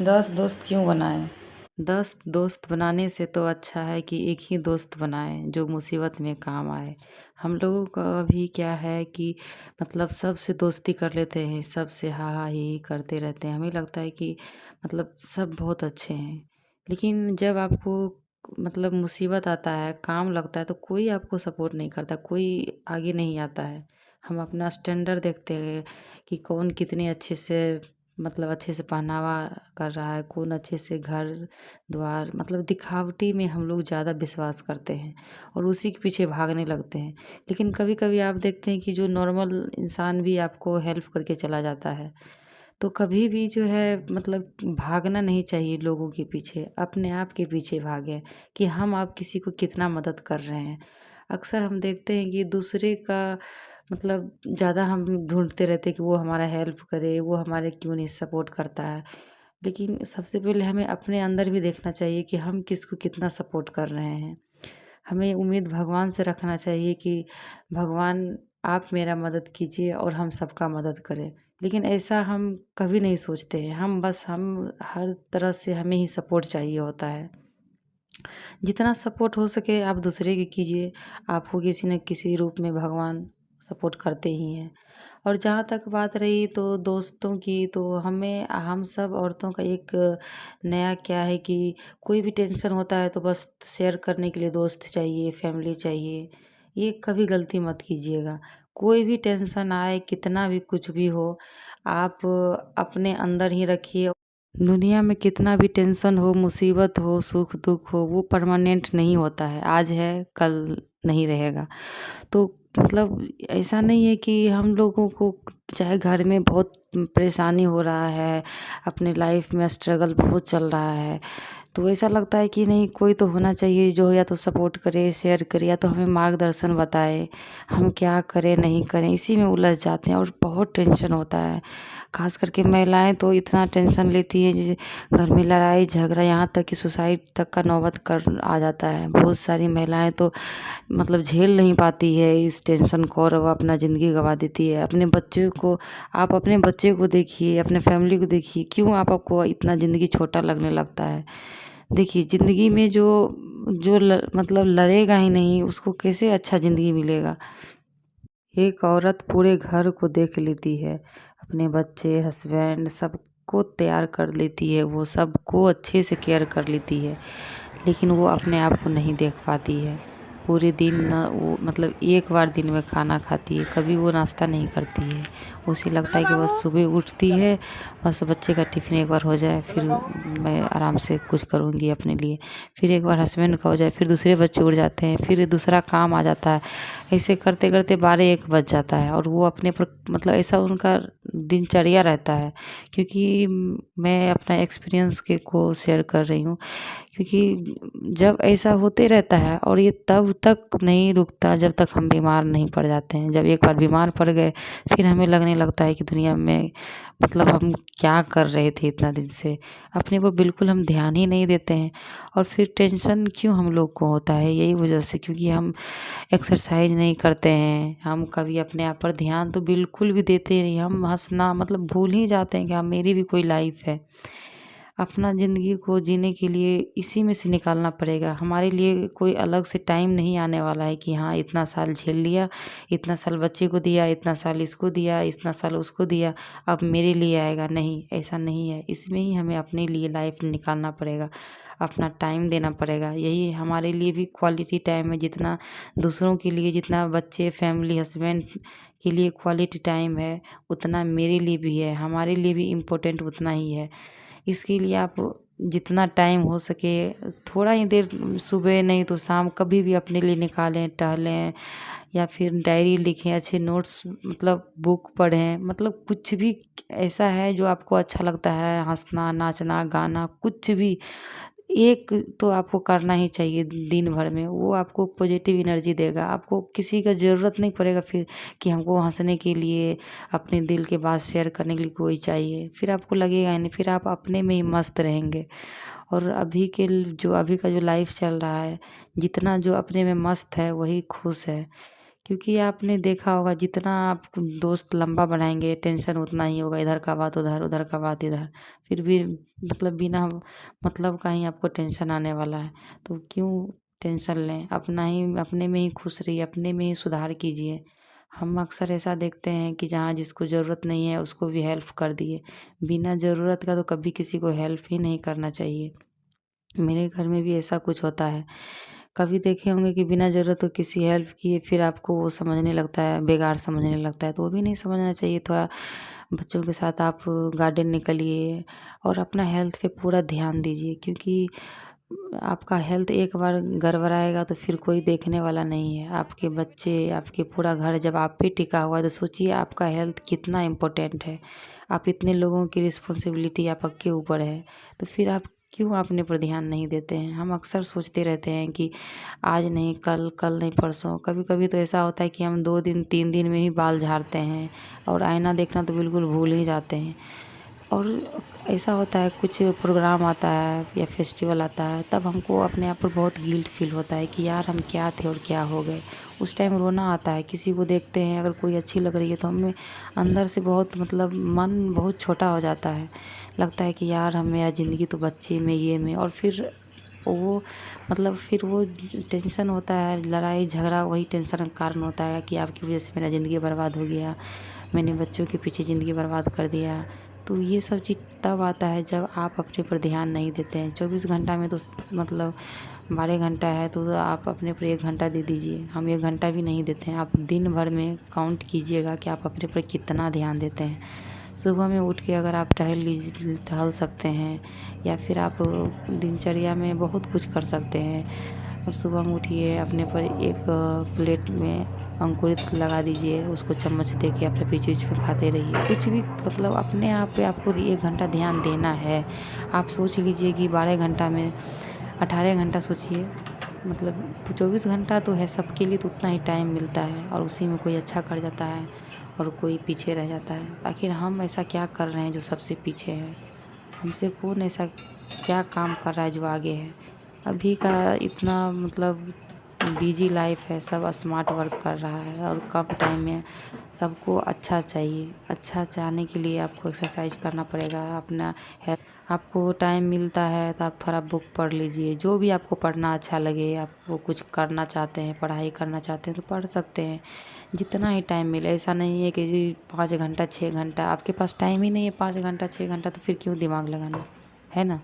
10 दोस्त क्यों बनाएँ? 10 दोस्त बनाने से तो अच्छा है कि एक ही दोस्त बनाएँ जो मुसीबत में काम आए। हम लोगों का अभी क्या है कि मतलब सबसे दोस्ती कर लेते हैं, सबसे हा-हा, ही-ही करते रहते हैं। हमें लगता है कि मतलब सब बहुत अच्छे हैं। लेकिन जब आपको मतलब मुसीबत आता है, काम लगता है तो कोई आपको सपोर्ट नहीं करता, कोई आगे नहीं आता है। हम अपना स्टैंडर्ड देखते हैं कि कौन कितने अच्छे से मतलब अच्छे से पहनावा कर रहा है, कौन अच्छे से घर-द्वार मतलब दिखावटी में हम लोग ज़्यादा विश्वास करते हैं और उसी के पीछे भागने लगते हैं। लेकिन कभी-कभी आप देखते हैं कि जो नॉर्मल इंसान भी आपको हेल्प करके चला जाता है। तो कभी भी जो है मतलब भागना नहीं चाहिए लोगों के पीछे, अपने आप के पीछे भागें कि हम आप किसी को कितना मदद कर रहे हैं। अक्सर हम देखते हैं कि दूसरे का मतलब ज़्यादा हम ढूँढते रहते हैं कि वो हमारा हेल्प करे, वो हमारे क्यों नहीं सपोर्ट करता है। लेकिन सबसे पहले हमें अपने अंदर भी देखना चाहिए कि हम किसको कितना सपोर्ट कर रहे हैं। हमें उम्मीद भगवान से रखना चाहिए कि भगवान आप मेरा मदद कीजिए और हम सबका मदद करें। लेकिन ऐसा हम कभी नहीं सोचते हैं, हम हर तरह से हमें ही सपोर्ट चाहिए होता है। जितना सपोर्ट हो सके आप दूसरे की कीजिए, आपको किसी न किसी रूप में भगवान सपोर्ट करते ही हैं। और जहाँ तक बात रही तो दोस्तों की तो हम सब औरतों का एक नया क्या है कि कोई भी टेंशन होता है तो बस शेयर करने के लिए दोस्त चाहिए, फैमिली चाहिए। ये कभी गलती मत कीजिएगा। कोई भी टेंशन आए, कितना भी कुछ भी हो, आप अपने अंदर ही रखिए। दुनिया में कितना भी टेंशन हो, मुसीबत हो, सुख-दुःख हो, वो परमानेंट नहीं होता है। आज है, कल नहीं रहेगा। तो मतलब ऐसा नहीं है कि हम लोगों को चाहे घर में बहुत परेशानी हो रहा है, अपने लाइफ में स्ट्रगल बहुत चल रहा है, तो ऐसा लगता है कि नहीं कोई तो होना चाहिए जो या तो सपोर्ट करे, शेयर करे या तो हमें मार्गदर्शन बताए, हम क्या करें, नहीं करें, इसी में उलझ जाते हैं और बहुत टेंशन होता है। ख़ास करके महिलाएँ तो इतना टेंशन लेती हैं जैसे घर में लड़ाई झगड़ा यहाँ तक कि सुसाइड तक का नौबत कर आ जाता है। बहुत सारी महिलाएँ तो मतलब झेल नहीं पाती है इस टेंशन को और वो अपना ज़िंदगी गँवा देती है। अपने बच्चे को आप अपने बच्चे को देखिए, अपने फैमिली को देखिए, क्यों आपको इतना ज़िंदगी छोटा लगने लगता है। देखिए ज़िंदगी में जो जो ल मतलब लड़ेगा ही नहीं उसको कैसे अच्छा ज़िंदगी मिलेगा। एक औरत पूरे घर को देख लेती है, अपने बच्चे, हस्बैंड सबको तैयार कर लेती है, वो सबको अच्छे से केयर कर लेती है, लेकिन वो अपने आप को नहीं देख पाती है। पूरे दिन ना वो मतलब एक बार दिन में खाना खाती है, कभी वो नाश्ता नहीं करती है। उसे लगता है कि बस सुबह उठती है, बस बच्चे का टिफ़िन एक बार हो जाए, फिर मैं आराम से कुछ करूँगी अपने लिए। फिर एक बार हस्बैंड का हो जाए, फिर दूसरे बच्चे उठ जाते हैं, फिर दूसरा काम आ जाता है। ऐसे करते-करते 12-1 बज जाता है और वो अपने पर मतलब ऐसा उनका दिनचर्या रहता है। क्योंकि मैं अपना एक्सपीरियंस को शेयर कर रही हूँ। क्योंकि जब ऐसा होते रहता है और ये तब तक नहीं रुकता जब तक हम बीमार नहीं पड़ जाते हैं। जब एक बार बीमार पड़ गए फिर हमें लगने लगता है कि दुनिया में मतलब हम क्या कर रहे थे इतना दिन से। अपने पर बिल्कुल हम ध्यान ही नहीं देते हैं और फिर टेंशन क्यों हम लोग को होता है यही वजह से क्योंकि हम एक्सरसाइज नहीं करते हैं। हम कभी अपने आप पर ध्यान तो बिल्कुल भी देते ही नहीं। हम हँसना मतलब भूल ही जाते हैं कि हाँ मेरी भी कोई लाइफ़ है। अपना ज़िंदगी को जीने के लिए इसी में से निकालना पड़ेगा। हमारे लिए कोई अलग से टाइम नहीं आने वाला है कि हाँ इतना साल झेल लिया, इतना साल बच्चे को दिया, इतना साल इसको दिया, इतना साल उसको दिया, अब मेरे लिए आएगा। नहीं, ऐसा नहीं है। इसमें ही हमें अपने लिए लाइफ़ निकालना पड़ेगा, अपना टाइम देना पड़ेगा। यही हमारे लिए भी क्वालिटी टाइम है जितना दूसरों के लिए जितना बच्चे, फैमिली, हस्बैंड के लिए क्वालिटी टाइम है, उतना मेरे लिए भी है। हमारे लिए भी इम्पोर्टेंट उतना ही है। इसके लिए आप जितना टाइम हो सके थोड़ा ही देर सुबह नहीं तो शाम कभी भी अपने लिए निकालें, टहलें या फिर डायरी लिखें, अच्छे नोट्स मतलब बुक पढ़ें, मतलब कुछ भी ऐसा है जो आपको अच्छा लगता है, हँसना, नाचना, गाना कुछ भी एक तो आपको करना ही चाहिए दिन भर में, वो आपको पॉजिटिव एनर्जी देगा। आपको किसी का ज़रूरत नहीं पड़ेगा फिर कि हमको हँसने के लिए, अपने दिल की बात शेयर करने के लिए कोई चाहिए, फिर आपको लगेगा ही नहीं, फिर आप अपने में ही मस्त रहेंगे। और अभी का जो लाइफ़ चल रहा है, जितना जो अपने में मस्त है, वही खुश है। क्योंकि आपने देखा होगा जितना आप दोस्त लंबा बनाएँगे टेंशन उतना ही होगा, इधर का बात उधर, उधर का बात इधर। फिर भी मतलब बिना मतलब का ही आपको टेंशन आने वाला है। तो क्यों टेंशन लें? अपना ही अपने में ही खुश रहिए, अपने में ही सुधार कीजिए। हम अक्सर ऐसा देखते हैं कि जहाँ जिसको ज़रूरत नहीं है उसको भी हेल्प कर दिए। बिना ज़रूरत का तो कभी किसी को हेल्प ही नहीं करना चाहिए। मेरे घर में भी ऐसा कुछ होता है। कभी देखे होंगे कि बिना ज़रूरत के किसी हेल्प किए फिर आपको वो समझने लगता है, बेकार समझने लगता है, तो वो भी नहीं समझना चाहिए। थोड़ा बच्चों के साथ आप गार्डन निकलिए और अपना हेल्थ पे पूरा ध्यान दीजिए, क्योंकि आपका हेल्थ एक बार गड़बड़ाएगा तो फिर कोई देखने वाला नहीं है। आपके बच्चे, आपके पूरा घर जब आप पे टिका हुआ है तो सोचिए आपका हेल्थ कितना इम्पोर्टेंट है। आप इतने लोगों की रिस्पॉन्सिबिलिटी आपके ऊपर है, तो फिर आप क्यों अपने पर ध्यान नहीं देते हैं? हम अक्सर सोचते रहते हैं कि आज नहीं कल, कल नहीं परसों। कभी-कभी तो ऐसा होता है कि हम 2 दिन 3 दिन में ही बाल झाड़ते हैं और आईना देखना तो बिल्कुल भूल ही जाते हैं। और ऐसा होता है कुछ प्रोग्राम आता है या फेस्टिवल आता है, तब हमको अपने आप पर बहुत गिल्ट फ़ील होता है कि यार हम क्या थे और क्या हो गए। उस टाइम रोना आता है, किसी को देखते हैं अगर कोई अच्छी लग रही है तो हमें अंदर से बहुत मतलब मन बहुत छोटा हो जाता है। लगता है कि यार हम मेरा ज़िंदगी तो बच्चे में, ये में, और फिर वो मतलब फिर वो टेंशन होता है, लड़ाई झगड़ा वही टेंशन का कारण होता है कि आपकी वज़ह से मेरा ज़िंदगी बर्बाद हो गया, मैंने बच्चों के पीछे ज़िंदगी बर्बाद कर दिया। तो ये सब चीज़ तब आता है जब आप अपने पर ध्यान नहीं देते हैं। 24 घंटा में तो मतलब 12 घंटा है तो आप अपने पर 1 घंटा दे दीजिए। हम 1 घंटा भी नहीं देते हैं। आप दिन भर में काउंट कीजिएगा कि आप अपने पर कितना ध्यान देते हैं। सुबह में उठ के अगर आप टहल सकते हैं या फिर आप दिनचर्या में बहुत कुछ कर सकते हैं। और सुबह में उठिए, अपने पर एक प्लेट में अंकुरित लगा दीजिए, उसको चम्मच दे के अपने बीच-बीच में खाते रहिए। कुछ भी मतलब अपने आप पे आपको 1 घंटा ध्यान देना है। आप सोच लीजिए कि 12 घंटा में 18 घंटा सोचिए, मतलब 24 घंटा तो है, सबके लिए तो उतना ही टाइम मिलता है और उसी में कोई अच्छा कर जाता है और कोई पीछे रह जाता है। आखिर हम ऐसा क्या कर रहे हैं जो सबसे पीछे हैं? हमसे कौन ऐसा क्या काम कर रहा है जो आगे है? अभी का इतना मतलब बिजी लाइफ है, सब स्मार्ट वर्क कर रहा है और कम टाइम में सबको अच्छा चाहिए। अच्छा चाहने के लिए आपको एक्सरसाइज करना पड़ेगा, अपना हेल्थ। आपको टाइम मिलता है तो आप थोड़ा बुक पढ़ लीजिए, जो भी आपको पढ़ना अच्छा लगे। आप वो कुछ करना चाहते हैं, पढ़ाई करना चाहते हैं तो पढ़ सकते हैं, जितना ही टाइम मिले। ऐसा नहीं है कि जी 5 घंटा 6 घंटा, आपके पास टाइम ही नहीं है 5 घंटा 6 घंटा, तो फिर क्यों दिमाग लगाना, है ना?